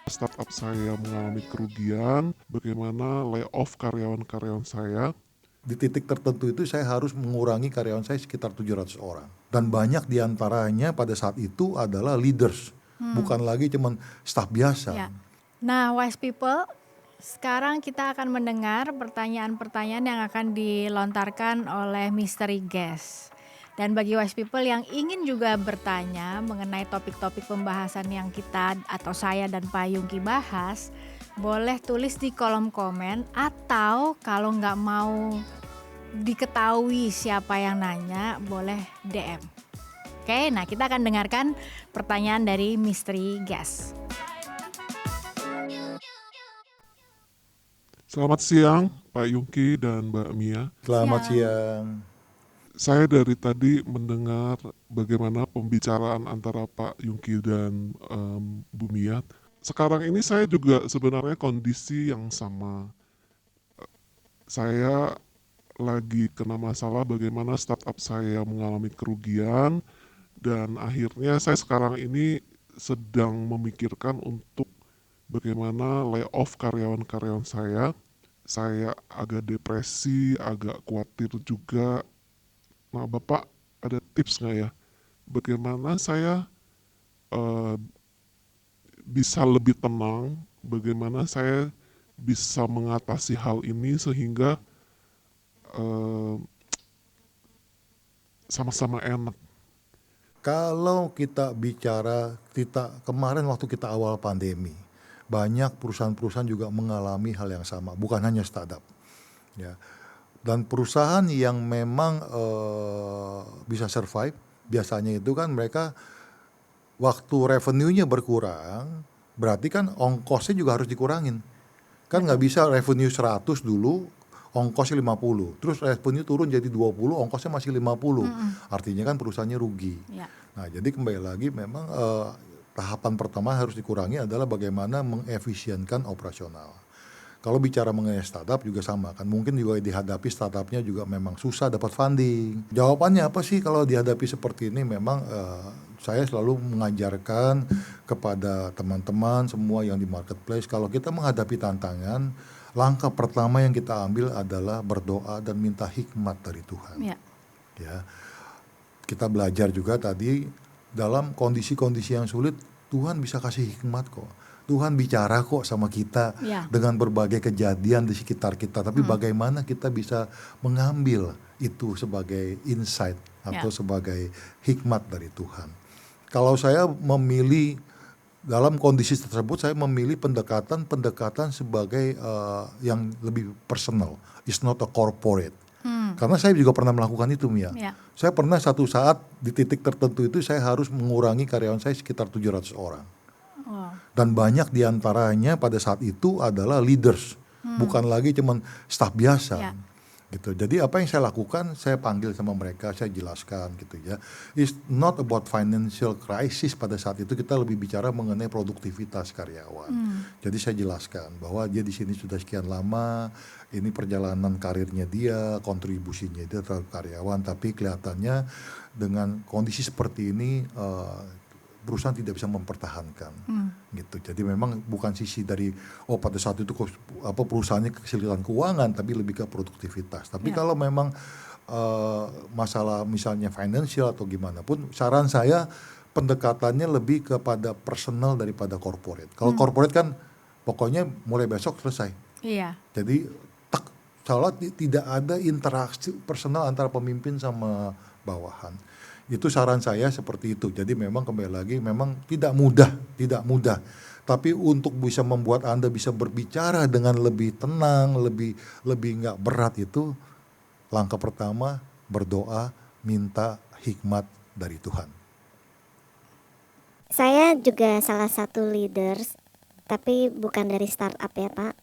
Startup saya mengalami kerugian, bagaimana layoff karyawan-karyawan saya. Di titik tertentu itu saya harus mengurangi karyawan saya sekitar 700 orang. Dan banyak diantaranya pada saat itu adalah leaders, bukan lagi cuman staf biasa. Ya. Nah, wise people, sekarang kita akan mendengar pertanyaan-pertanyaan yang akan dilontarkan oleh mystery guest. Dan bagi wise people yang ingin juga bertanya mengenai topik-topik pembahasan yang kita atau saya dan Pak Yungki bahas, boleh tulis di kolom komen, atau kalau nggak mau diketahui siapa yang nanya, boleh DM. Oke, nah kita akan dengarkan pertanyaan dari mystery guest. Selamat siang Pak Yungki dan Mbak Mia. Selamat Siang. siang. Saya dari tadi mendengar bagaimana pembicaraan antara Pak Yungki dan Bu Mia. Sekarang ini saya juga sebenarnya kondisi yang sama. Saya lagi kena masalah bagaimana startup saya mengalami kerugian, dan akhirnya saya sekarang ini sedang memikirkan untuk bagaimana layoff karyawan-karyawan saya. Saya agak depresi, agak khawatir juga. Nah, Bapak ada tips nggak ya? Bagaimana saya eh, bisa lebih tenang? Bagaimana saya bisa mengatasi hal ini sehingga eh, sama-sama enak? Kalau kita bicara kemarin waktu kita awal pandemi, banyak perusahaan-perusahaan juga mengalami hal yang sama, bukan hanya startup. Ya. Dan perusahaan yang memang bisa survive, biasanya itu kan mereka waktu revenue-nya berkurang, berarti kan ongkosnya juga harus dikurangin. Kan nggak bisa revenue 100 dulu, ongkosnya 50. Terus revenue turun jadi 20, ongkosnya masih 50. Artinya kan perusahaannya rugi. Ya. Nah, jadi kembali lagi memang tahapan pertama harus dikurangi adalah bagaimana mengefisienkan operasional. Kalau bicara mengenai startup juga sama kan, mungkin juga dihadapi startupnya juga memang susah dapat funding. Jawabannya apa sih kalau dihadapi seperti ini? Memang saya selalu mengajarkan kepada teman-teman semua yang di marketplace, kalau kita menghadapi tantangan, langkah pertama yang kita ambil adalah berdoa dan minta hikmat dari Tuhan. Ya. Ya, kita belajar juga tadi dalam kondisi-kondisi yang sulit Tuhan bisa kasih hikmat kok. Tuhan bicara kok sama kita Ya. dengan berbagai kejadian di sekitar kita. Tapi bagaimana kita bisa mengambil itu sebagai insight atau sebagai hikmat dari Tuhan. Kalau saya memilih dalam kondisi tersebut, saya memilih pendekatan sebagai yang lebih personal. It's not a corporate. Karena saya juga pernah melakukan itu, Mia. Ya. Saya pernah satu saat di titik tertentu itu saya harus mengurangi karyawan saya sekitar 700 orang. Wow. Dan banyak diantaranya pada saat itu adalah leaders, bukan lagi cuman staf biasa. Ya. Gitu. Jadi apa yang saya lakukan, saya panggil sama mereka, saya jelaskan gitu ya. It's not about financial crisis, pada saat itu kita lebih bicara mengenai produktivitas karyawan. Jadi saya jelaskan bahwa dia di sini sudah sekian lama, ini perjalanan karirnya dia, kontribusinya dia terhadap karyawan, tapi kelihatannya dengan kondisi seperti ini perusahaan tidak bisa mempertahankan gitu. Jadi memang bukan sisi dari pada saat itu perusahaannya kesulitan keuangan, tapi lebih ke produktivitas. Tapi kalau memang masalah misalnya financial atau gimana pun, saran saya pendekatannya lebih kepada personal daripada corporate. Kalau corporate kan pokoknya mulai besok selesai. Iya. Jadi seolah tidak ada interaksi personal antara pemimpin sama bawahan. Itu saran saya seperti itu. Jadi memang kembali lagi memang tidak mudah. Tapi untuk bisa membuat Anda bisa berbicara dengan lebih tenang, lebih nggak berat, itu langkah pertama berdoa, minta hikmat dari Tuhan. Saya juga salah satu leaders, tapi bukan dari startup ya Pak.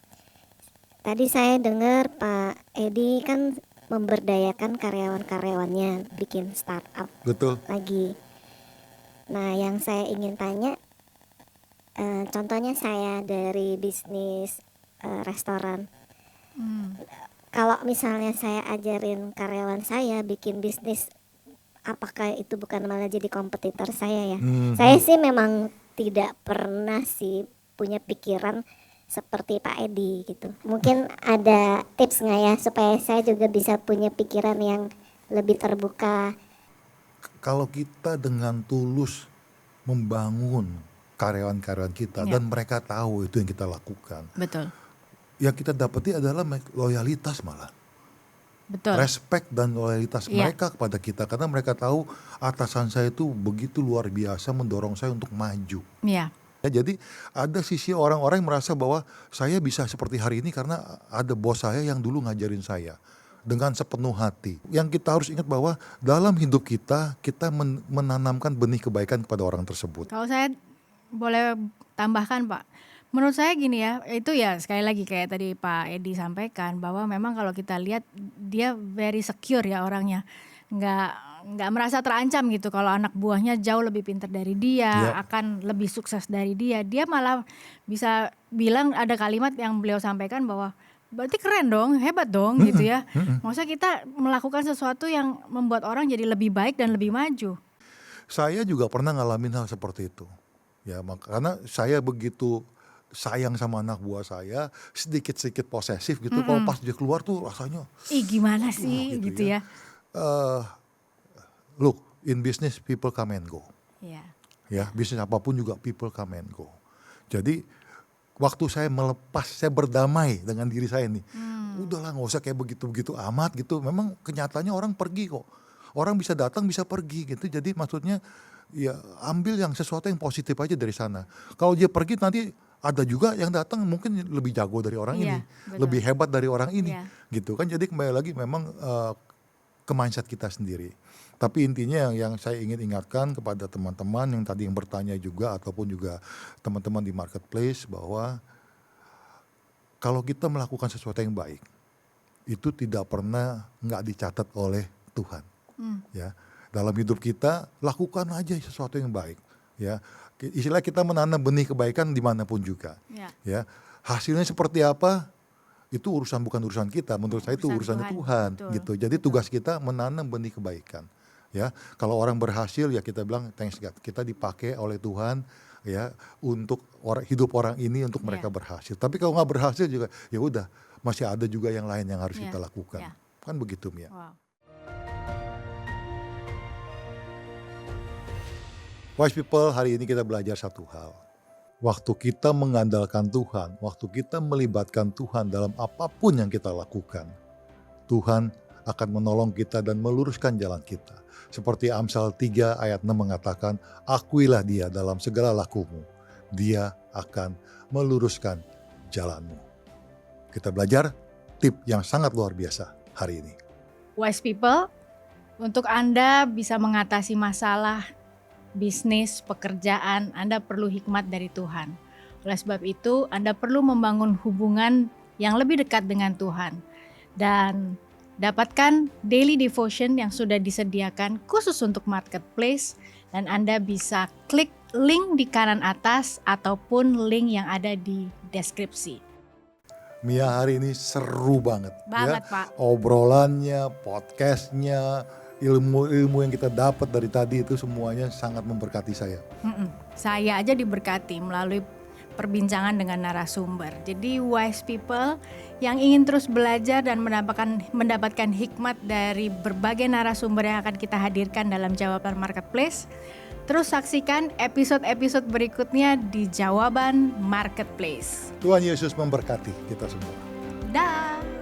Tadi saya dengar Pak Edi kan memberdayakan karyawan-karyawannya bikin startup. Betul. Lagi. Nah, yang saya ingin tanya, contohnya saya dari bisnis restoran. Kalau misalnya saya ajarin karyawan saya bikin bisnis, apakah itu bukan malah jadi kompetitor saya ya? Saya sih memang tidak pernah sih punya pikiran seperti Pak Edi gitu. Mungkin ada tips nggak ya supaya saya juga bisa punya pikiran yang lebih terbuka? Kalau kita dengan tulus membangun karyawan-karyawan kita Ya. dan mereka tahu itu yang kita lakukan, Betul. yang kita dapati adalah loyalitas malah. Betul. Respect dan loyalitas Iya. mereka kepada kita karena mereka tahu atasan saya itu begitu luar biasa mendorong saya untuk maju. Iya. Ya, jadi ada sisi orang-orang yang merasa bahwa saya bisa seperti hari ini karena ada bos saya yang dulu ngajarin saya dengan sepenuh hati. Yang kita harus ingat bahwa dalam hidup kita menanamkan benih kebaikan kepada orang tersebut. Kalau saya boleh tambahkan Pak, menurut saya gini ya, itu ya sekali lagi kayak tadi Pak Edi sampaikan bahwa memang kalau kita lihat dia very secure ya orangnya, nggak merasa terancam gitu kalau anak buahnya jauh lebih pintar dari dia, Ya. akan lebih sukses dari dia. Dia malah bisa bilang ada kalimat yang beliau sampaikan bahwa berarti keren dong, hebat dong gitu ya. Maksudnya kita melakukan sesuatu yang membuat orang jadi lebih baik dan lebih maju. Saya juga pernah ngalamin hal seperti itu. Ya, karena saya begitu sayang sama anak buah saya, sedikit-sedikit posesif gitu. Kalau pas dia keluar tuh rasanya, Ih gimana sih gitu gitu ya. ya. Look, in business people come and go. Iya. Ya, bisnis apapun juga people come and go. Jadi waktu saya melepas, saya berdamai dengan diri saya nih. Udahlah nggak usah kayak begitu-begitu amat gitu. Memang kenyataannya orang pergi kok. Orang bisa datang bisa pergi gitu. Jadi maksudnya ya ambil yang sesuatu yang positif aja dari sana. Kalau dia pergi nanti ada juga yang datang mungkin lebih jago dari orang Iya, ini. betul. Lebih hebat dari orang ini. Iya. Gitu kan. Jadi kembali lagi memang ke mindset kita sendiri. Tapi intinya yang saya ingin ingatkan kepada teman-teman yang tadi yang bertanya juga ataupun juga teman-teman di marketplace bahwa kalau kita melakukan sesuatu yang baik itu tidak pernah nggak dicatat oleh Tuhan. Ya, dalam hidup kita lakukan aja sesuatu yang baik. Ya, istilah kita menanam benih kebaikan dimanapun juga. Ya. Ya, hasilnya seperti apa? Itu bukan urusan kita. Menurut saya itu Urusan urusannya Tuhan. Tuhan, Betul, gitu. Jadi tugas kita menanam benih kebaikan. Ya, kalau orang berhasil ya kita bilang thanks God. Kita dipakai oleh Tuhan ya untuk hidup orang ini untuk mereka Iya. berhasil. Tapi kalau nggak berhasil juga ya udah masih ada juga yang lain yang harus Iya, kita lakukan. iya. Kan begitu Mia. Wow. Wise people, hari ini kita belajar satu hal. Waktu kita mengandalkan Tuhan, waktu kita melibatkan Tuhan dalam apapun yang kita lakukan, Tuhan akan menolong kita dan meluruskan jalan kita. Seperti Amsal 3 ayat 6 mengatakan, akuilah dia dalam segala lakumu, dia akan meluruskan jalanmu. Kita belajar tip yang sangat luar biasa hari ini. Wise people, untuk Anda bisa mengatasi masalah bisnis, pekerjaan, Anda perlu hikmat dari Tuhan. Oleh sebab itu, Anda perlu membangun hubungan yang lebih dekat dengan Tuhan. Dan dapatkan daily devotion yang sudah disediakan khusus untuk marketplace. Dan Anda bisa klik link di kanan atas ataupun link yang ada di deskripsi. Mia, hari ini seru banget. Banget, ya. Pak. Obrolannya, podcastnya, ilmu-ilmu yang kita dapat dari tadi itu semuanya sangat memberkati saya. Saya aja diberkati melalui perbincangan dengan narasumber. Jadi wise people yang ingin terus belajar dan mendapatkan hikmat dari berbagai narasumber yang akan kita hadirkan dalam Jawaban Marketplace, terus saksikan episode-episode berikutnya di Jawaban Marketplace. Tuhan Yesus memberkati kita semua. Dah.